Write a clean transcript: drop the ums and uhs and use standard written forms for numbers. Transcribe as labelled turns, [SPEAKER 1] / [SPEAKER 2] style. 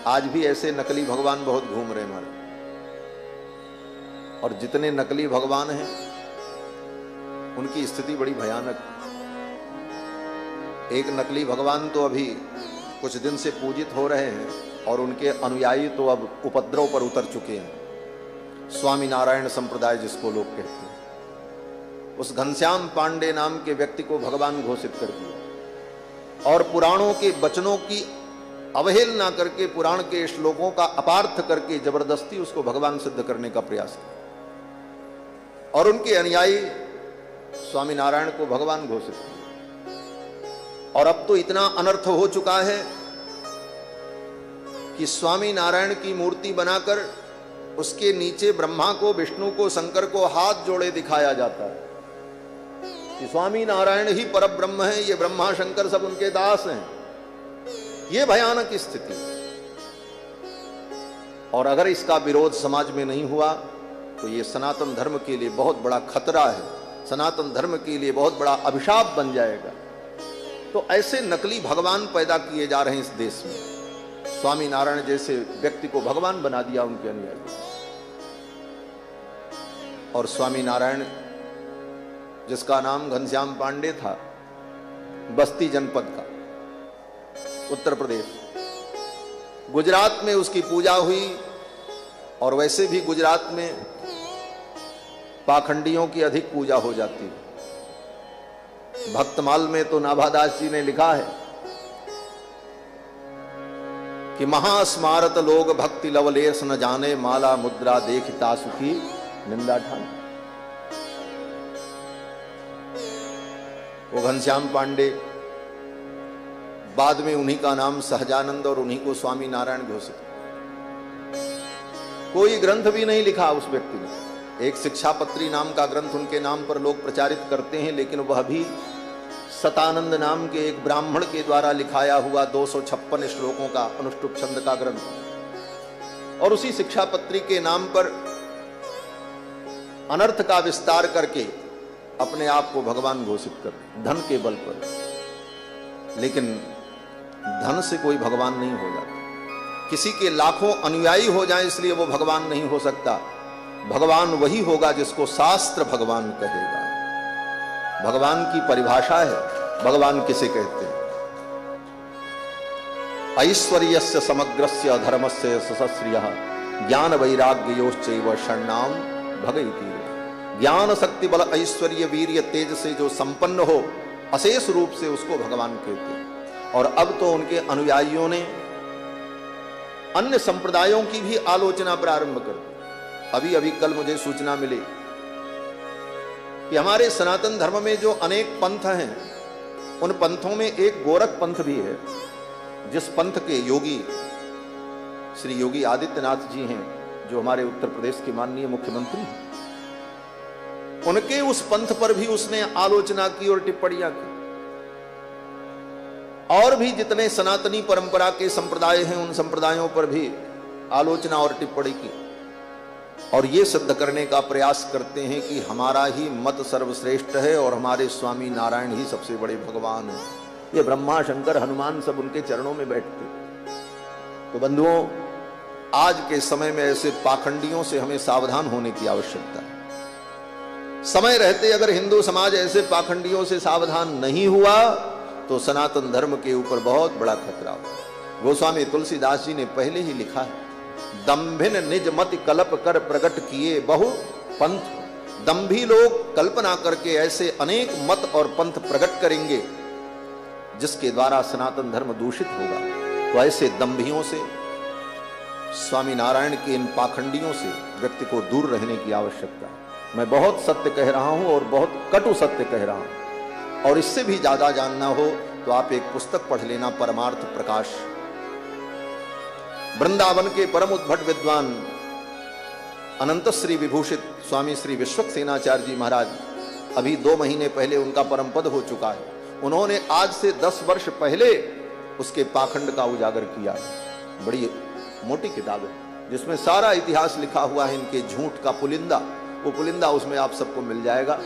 [SPEAKER 1] आज भी ऐसे नकली भगवान बहुत घूम रहे हमारे, और जितने नकली भगवान हैं उनकी स्थिति बड़ी भयानक। एक नकली भगवान तो अभी कुछ दिन से पूजित हो रहे हैं और उनके अनुयायी तो अब उपद्रव पर उतर चुके हैं। स्वामी नारायण संप्रदाय जिसको लोग कहते हैं, उस घनश्याम पांडे नाम के व्यक्ति को भगवान घोषित कर दिया और पुराणों के वचनों की अवहेलना करके, पुराण के श्लोकों का अपार्थ करके जबरदस्ती उसको भगवान सिद्ध करने का प्रयास किया और उनके अनुयायी स्वामी नारायण को भगवान घोषित किया। और अब तो इतना अनर्थ हो चुका है कि स्वामी नारायण की मूर्ति बनाकर उसके नीचे ब्रह्मा को, विष्णु को, शंकर को हाथ जोड़े दिखाया जाता है कि स्वामी नारायण ही परब्रह्म है, ये ब्रह्मा शंकर सब उनके दास हैं। ये भयानक स्थिति। और अगर इसका विरोध समाज में नहीं हुआ तो ये सनातन धर्म के लिए बहुत बड़ा खतरा है, सनातन धर्म के लिए बहुत बड़ा अभिशाप बन जाएगा। तो ऐसे नकली भगवान पैदा किए जा रहे हैं इस देश में। स्वामी नारायण जैसे व्यक्ति को भगवान बना दिया उनके अनुयायी। और स्वामी नारायण जिसका नाम घनश्याम पांडे था, बस्ती जनपद का, उत्तर प्रदेश, गुजरात में उसकी पूजा हुई। और वैसे भी गुजरात में पाखंडियों की अधिक पूजा हो जाती है। भक्तमाल में तो नाभादास जी ने लिखा है कि महास्मारत लोग भक्ति लवलेश न जाने, माला मुद्रा देखता सुखी निंदा ठान। वो घनश्याम पांडे, बाद में उन्हीं का नाम सहजानंद और उन्हीं को स्वामी नारायण घोषित। कोई ग्रंथ भी नहीं लिखा उस व्यक्ति ने। एक शिक्षापत्री नाम का ग्रंथ उनके नाम पर लोग प्रचारित करते हैं, लेकिन वह भी सतानंद नाम के एक ब्राह्मण के द्वारा लिखाया हुआ 256 श्लोकों का अनुष्टुप छंद का ग्रंथ। और उसी शिक्षापत्री के नाम पर अनर्थ का विस्तार करके अपने आप को भगवान घोषित कर, धन के बल पर। लेकिन धन से कोई भगवान नहीं हो जाता। किसी के लाखों अनुयायी हो जाएं इसलिए वो भगवान नहीं हो सकता। भगवान वही होगा जिसको शास्त्र भगवान कहेगा। भगवान की परिभाषा है, भगवान किसे कहते हैं? ऐश्वर्यस्य समग्रस्य धर्मस्य सशस्त्रियः ज्ञान वैराग्ययोश्चैव षण्णाम भगैति। ज्ञान, शक्ति, बल, ऐश्वर्य, वीर्य, तेज से जो संपन्न हो अशेष रूप से उसको भगवान कहते हैं। और अब तो उनके अनुयायियों ने अन्य संप्रदायों की भी आलोचना प्रारंभ कर दी। अभी अभी कल मुझे सूचना मिली कि हमारे सनातन धर्म में जो अनेक पंथ हैं, उन पंथों में एक गोरख पंथ भी है, जिस पंथ के योगी श्री योगी आदित्यनाथ जी हैं, जो हमारे उत्तर प्रदेश के माननीय मुख्यमंत्री हैं। उनके उस पंथ पर भी उसने आलोचना की और टिप्पणियां की। और भी जितने सनातनी परंपरा के संप्रदाय हैं, उन संप्रदायों पर भी आलोचना और टिप्पणी की। और ये सिद्ध करने का प्रयास करते हैं कि हमारा ही मत सर्वश्रेष्ठ है और हमारे स्वामी नारायण ही सबसे बड़े भगवान हैं। ये ब्रह्मा, शंकर, हनुमान सब उनके चरणों में बैठते। तो बंधुओं, आज के समय में ऐसे पाखंडियों से हमें सावधान होने की आवश्यकता है। समय रहते अगर हिंदू समाज ऐसे पाखंडियों से सावधान नहीं हुआ तो सनातन धर्म के ऊपर बहुत बड़ा खतरा हो। गोस्वामी तुलसीदास जी ने पहले ही लिखा है, दंभिन निज मति कल्प कर प्रकट किए बहु पंथ। दंभी लोग कल्पना करके ऐसे अनेक मत और पंथ प्रकट करेंगे जिसके द्वारा सनातन धर्म दूषित होगा। तो ऐसे दंभियों से, स्वामी नारायण के इन पाखंडियों से व्यक्ति को दूर रहने की आवश्यकता है। मैं बहुत सत्य कह रहा हूं और बहुत कटु सत्य कह रहा हूं। और इससे भी ज्यादा जानना हो तो आप एक पुस्तक पढ़ लेना, परमार्थ प्रकाश। वृंदावन के परम उद्भट विद्वान अनंत श्री विभूषित स्वामी श्री विश्वक्सेनाचार्य जी महाराज, अभी 2 महीने पहले उनका परम पद हो चुका है। उन्होंने आज से 10 वर्ष पहले उसके पाखंड का उजागर किया। बड़ी मोटी किताब है जिसमें सारा इतिहास लिखा हुआ है, इनके झूठ का पुलिंदा। वो पुलिंदा उसमें आप सबको मिल जाएगा।